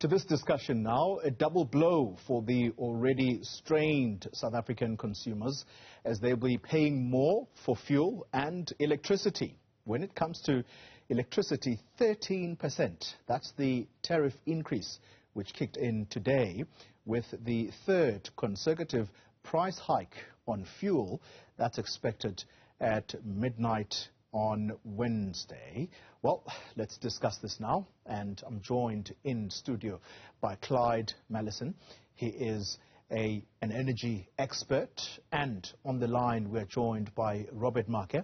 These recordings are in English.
To this discussion now, a double blow for the already strained South African consumers as they'll be paying more for fuel and electricity. When it comes to electricity, 13%. That's the tariff increase which kicked in today with the third consecutive price hike on fuel that's expected at midnight on Wednesday. Well, let's discuss this now, and I'm joined in studio by Clyde Mallinson. He is an energy expert, and on the line we're joined by Robert Make,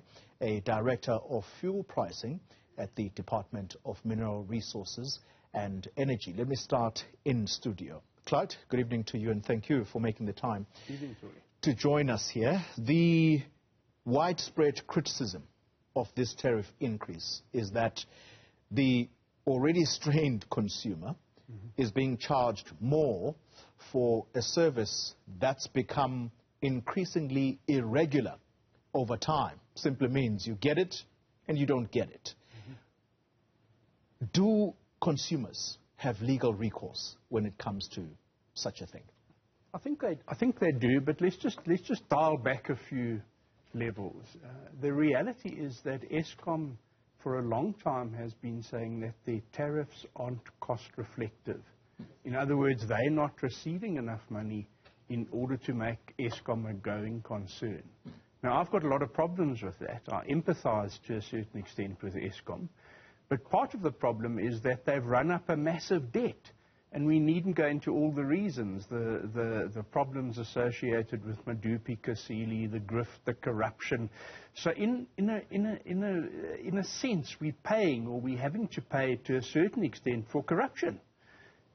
a director of fuel pricing at the Department of Mineral Resources and Energy. Let me start in studio. Clyde, good evening to you, and thank you for making the time to join us here. The widespread criticism of this tariff increase is that the already strained consumer is being charged more for a service that's become increasingly irregular over time. Simply means you get it and you don't get it. Do consumers have legal recourse when it comes to such a thing? I think they do, but let's just dial back a few levels. The reality is that Eskom for a long time has been saying that the tariffs aren't cost reflective. In other words, they're not receiving enough money in order to make Eskom a going concern. Now, I've got a lot of problems with that. I empathize to a certain extent with Eskom, but part of the problem is that they've run up a massive debt. And we needn't go into all the reasons, the problems associated with Madupi Kasili, the grift, the corruption. So in a sense, we're paying, or we're having to pay to a certain extent for corruption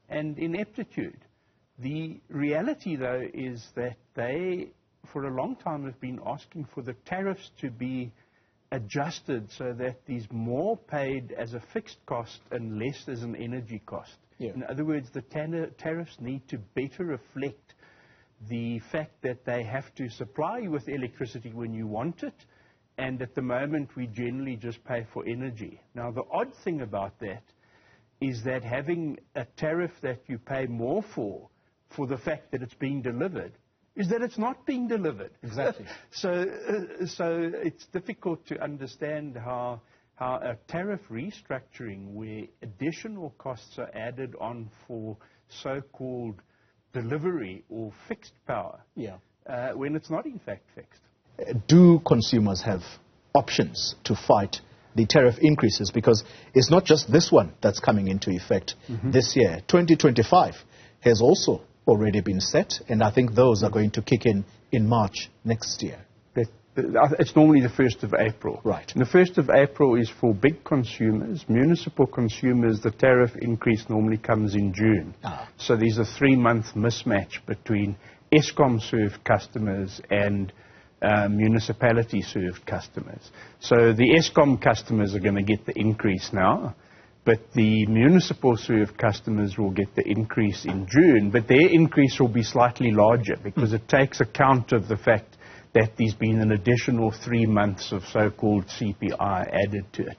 and ineptitude. The reality, though, is that they, for a long time, have been asking for the tariffs to be adjusted so that there's more paid as a fixed cost and less as an energy cost. Yeah. In other words, the tariffs need to better reflect the fact that they have to supply you with electricity when you want it, and at the moment we generally just pay for energy. Now, the odd thing about that is that having a tariff that you pay more for the fact that it's being delivered, is that it's not being delivered. Exactly. So it's difficult to understand how a tariff restructuring where additional costs are added on for so-called delivery or fixed power, when it's not in fact fixed. Do consumers have options to fight the tariff increases? Because it's not just this one that's coming into effect this year. 2025 has also already been set, and I think those are going to kick in March next year. It's normally the 1st of April. Right. And the 1st of April is for big consumers. Municipal consumers, the tariff increase normally comes in June. So there's a 3-month mismatch between Eskom-served customers and municipality-served customers. So the Eskom customers are going to get the increase now, but the municipal-served customers will get the increase in June, but their increase will be slightly larger because it takes account of the fact that there's been an additional 3 months of so-called CPI added to it.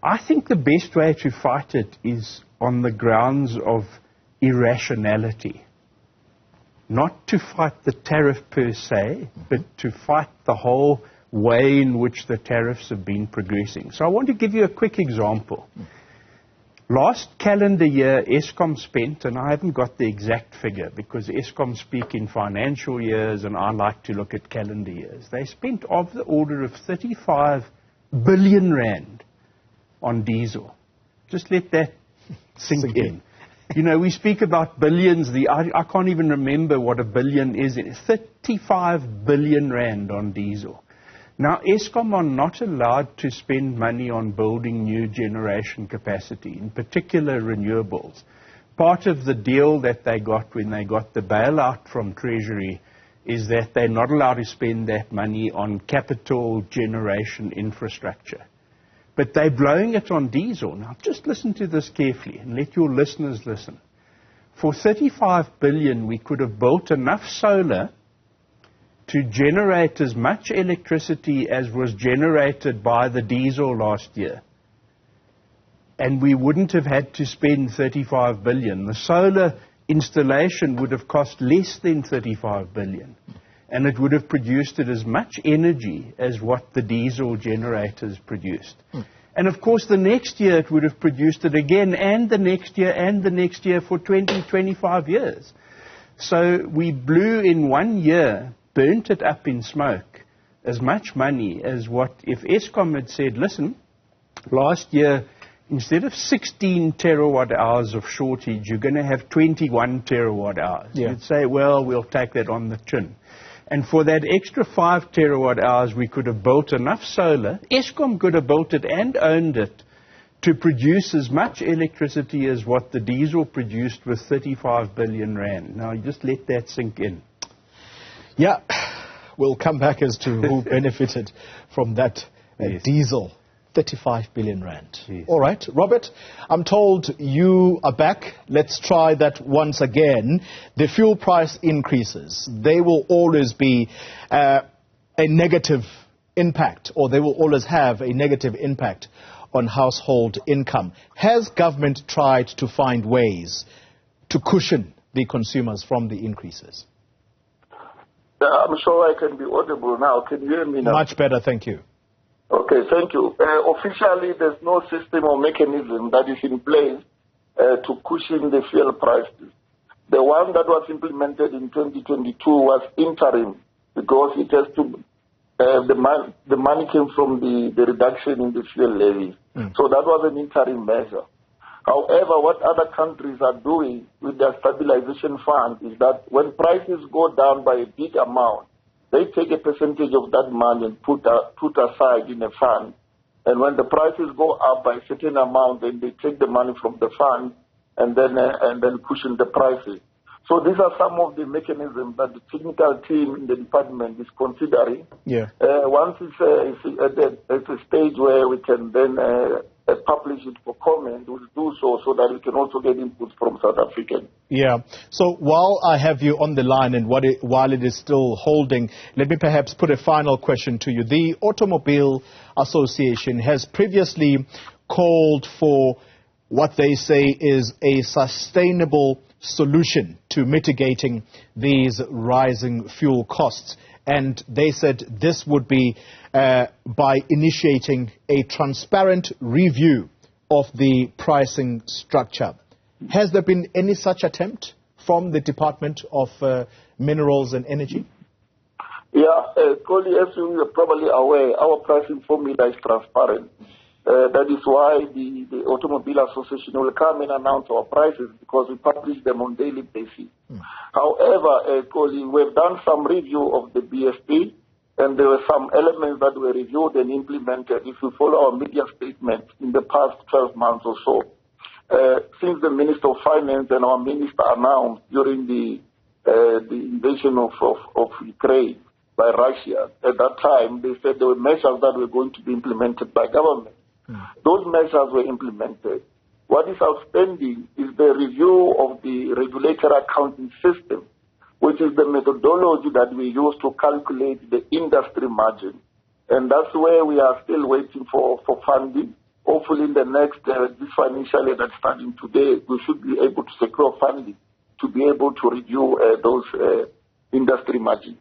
I think the best way to fight it is on the grounds of irrationality. Not to fight the tariff per se, but to fight the whole way in which the tariffs have been progressing. So I want to give you a quick example. Last calendar year, Eskom spent, and I haven't got the exact figure because Eskom speak in financial years and I like to look at calendar years. They spent of the order of 35 billion rand on diesel. Just let that sink in. You know, we speak about billions. I can't even remember what a billion is. 35 billion rand on diesel. Now, Eskom are not allowed to spend money on building new generation capacity, in particular renewables. Part of the deal that they got when they got the bailout from Treasury is that they're not allowed to spend that money on capital generation infrastructure. But they're blowing it on diesel. Now, just listen to this carefully and let your listeners listen. For 35 billion, we could have built enough solar to generate as much electricity as was generated by the diesel last year. and we wouldn't have had to spend 35 billion. The solar installation would have cost less than 35 billion, and it would have produced as much energy as what the diesel generators produced. And of course, the next year it would have produced it again, and the next year, and the next year for 20, 25 years. So we blew in 1 year, burnt it up in smoke, as much money as what, if Eskom had said, listen, last year, instead of 16 terawatt hours of shortage, you're going to have 21 terawatt hours. Yeah. You'd say, well, we'll take that on the chin. And for that extra 5 terawatt hours, we could have built enough solar. Eskom could have built it and owned it to produce as much electricity as what the diesel produced with 35 billion rand. Now, just let that sink in. Yeah, we'll come back as to who benefited from that yes. diesel. 35 billion rand. Yes. All right, Robert, I'm told you are back. Let's try that once again. The fuel price increases, they will always be a negative impact, or they will always have a negative impact on household income. Has government tried to find ways to cushion the consumers from the increases? I'm sure I can be audible now. Can you hear me now? Much better, thank you. Okay, thank you. Officially, there's no system or mechanism that is in place to cushion the fuel prices. The one that was implemented in 2022 was interim because it has to, the money came from the reduction in the fuel levies. So that was an interim measure. However, what other countries are doing with their stabilization fund is that when prices go down by a big amount, they take a percentage of that money and put aside in a fund. And when the prices go up by a certain amount, then they take the money from the fund and then cushion the prices. So these are some of the mechanisms that the technical team in the department is considering. Yeah. Once it's at a stage where we can then publish it for comment, we'll do so that we can also get input from South Africans. Yeah. So while I have you on the line and while it is still holding, let me perhaps put a final question to you. The Automobile Association has previously called for what they say is a sustainable solution to mitigating these rising fuel costs. And they said this would be by initiating a transparent review of the pricing structure. Has there been any such attempt from the Department of Minerals and Energy? Yeah, Coley, as you are probably aware, our pricing formula is transparent. That is why the Automobile Association will come and announce our prices because we publish them on daily basis. However, Coley, we've done some review of the BSP, and there were some elements that were reviewed and implemented. If you follow our media statement in the past 12 months or so, since the Minister of Finance and our Minister announced during the invasion of Ukraine by Russia, at that time they said there were measures that were going to be implemented by government. Those measures were implemented. What is outstanding is the review of the regulatory accounting system, which is the methodology that we use to calculate the industry margin. And that's where we are still waiting for funding. Hopefully in the next, this financial year that's starting today, we should be able to secure funding to be able to review those industry margins.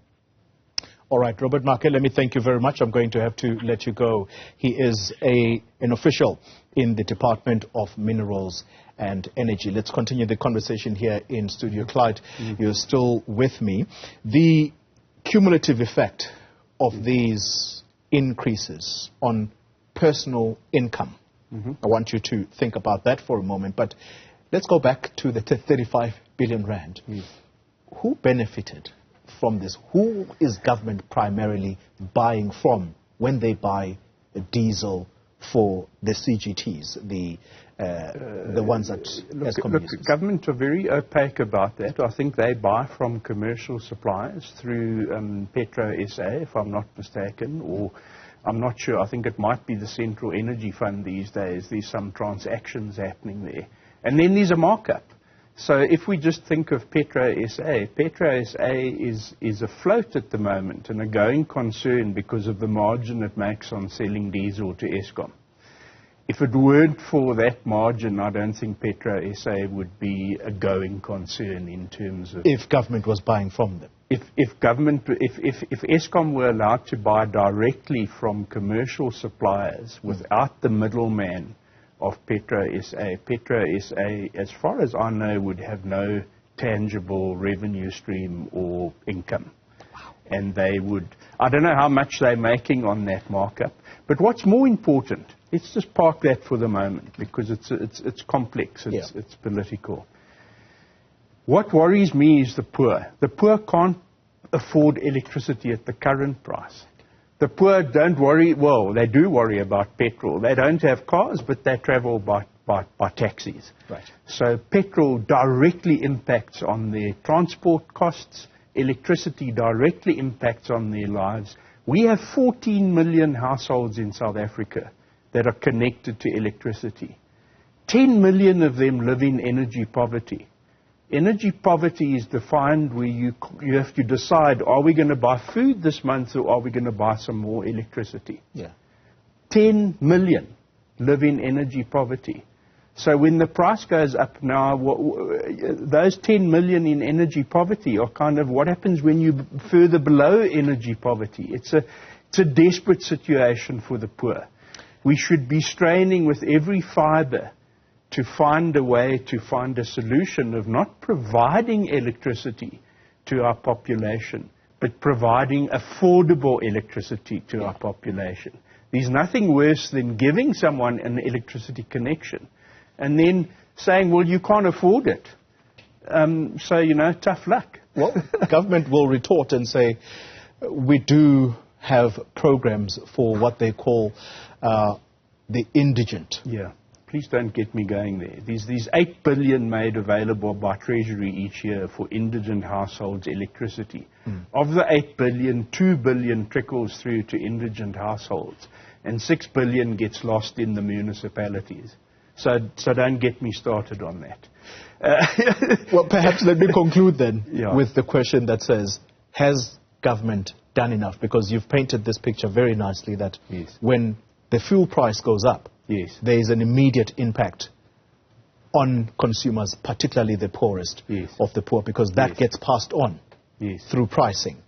All right, Robert Marke, let me thank you very much. I'm going to have to let you go. He is an official in the Department of Minerals and Energy. Let's continue the conversation here in Studio. Clyde, you're still with me. The cumulative effect of these increases on personal income. I want you to think about that for a moment. But let's go back to the 35 billion rand. Who benefited from this? Who is government primarily buying from when they buy diesel for the CGTs, the ones that Eskom uses? Government are very opaque about that. I think they buy from commercial suppliers through Petro SA, if I'm not mistaken, or I'm not sure. I think it might be the Central Energy Fund these days. There's some transactions happening there. And then there's a markup. So if we just think of Petro SA is afloat at the moment and a going concern because of the margin it makes on selling diesel to Eskom. If it weren't for that margin, I don't think Petro SA would be a going concern in terms of... If government was buying from them? If Eskom were allowed to buy directly from commercial suppliers without the middleman of Petro SA, as far as I know, would have no tangible revenue stream or income. And they would... I don't know how much they're making on that markup. But what's more important... Let's just park that for the moment because it's complex, it's political. What worries me is the poor. The poor can't afford electricity at the current price. The poor don't worry, well, they do worry about petrol. They don't have cars, but they travel by taxis. Right. So petrol directly impacts on their transport costs. Electricity directly impacts on their lives. We have 14 million households in South Africa that are connected to electricity. 10 million of them live in energy poverty. Energy poverty is defined where you have to decide, are we going to buy food this month or are we going to buy some more electricity? Yeah. 10 million live in energy poverty. So when the price goes up now, those 10 million in energy poverty are kind of what happens when you're further below energy poverty. It's a desperate situation for the poor. We should be straining with every fiber to find a way, to find a solution of not providing electricity to our population, but providing affordable electricity to our population. There's nothing worse than giving someone an electricity connection and then saying, well, you can't afford it. So, tough luck. Well, government will retort and say, we do have programs for what they call the indigent. Yeah, please don't get me going there. These 8 billion made available by Treasury each year for indigent households electricity. Of the 8 billion, 2 billion trickles through to indigent households, and 6 billion gets lost in the municipalities. So don't get me started on that. Well, perhaps let me conclude then with the question that says, has government done enough? Because you've painted this picture very nicely that when the fuel price goes up, there is an immediate impact on consumers, particularly the poorest of the poor, because that gets passed on through pricing.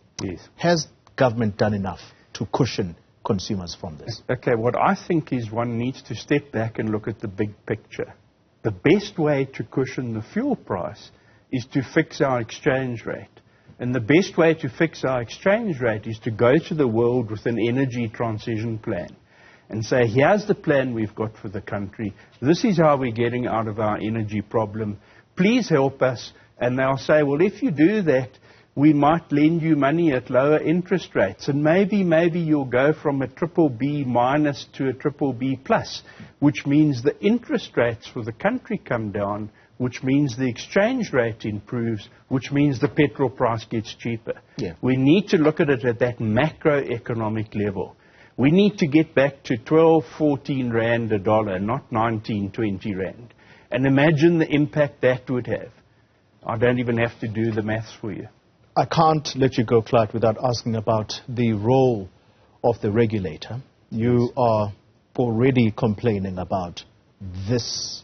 Has government done enough to cushion consumers from this? Okay, what I think is one needs to step back and look at the big picture. The best way to cushion the fuel price is to fix our exchange rate. And the best way to fix our exchange rate is to go to the world with an energy transition plan and say, here's the plan we've got for the country. This is how we're getting out of our energy problem. Please help us. And they'll say, well, if you do that, we might lend you money at lower interest rates. And maybe you'll go from a BBB minus to a BBB plus, which means the interest rates for the country come down, which means the exchange rate improves, which means the petrol price gets cheaper. We need to look at it at that macroeconomic level. We need to get back to 12, 14 rand a dollar, not 19, 20 rand. And imagine the impact that would have. I don't even have to do the maths for you. I can't let you go, Clyde, without asking about the role of the regulator. You are already complaining about this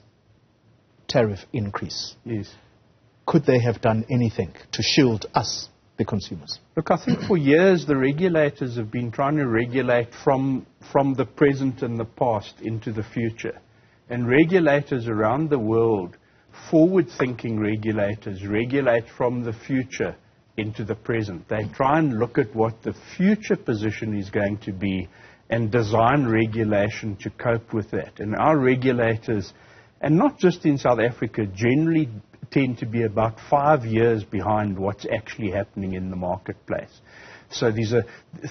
tariff increase. Could they have done anything to shield us, the consumers? Look, I think for years the regulators have been trying to regulate from the present and the past into the future. And regulators around the world, forward-thinking regulators, regulate from the future into the present. They try and look at what the future position is going to be and design regulation to cope with that. And our regulators, and not just in South Africa, generally tend to be about 5 years behind what's actually happening in the marketplace. So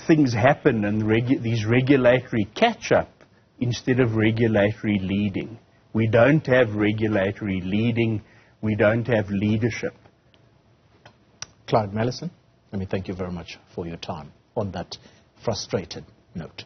things happen and these regulatory catch up instead of regulatory leading. We don't have regulatory leading. We don't have leadership. Clyde Mallinson, let me thank you very much for your time on that frustrated note.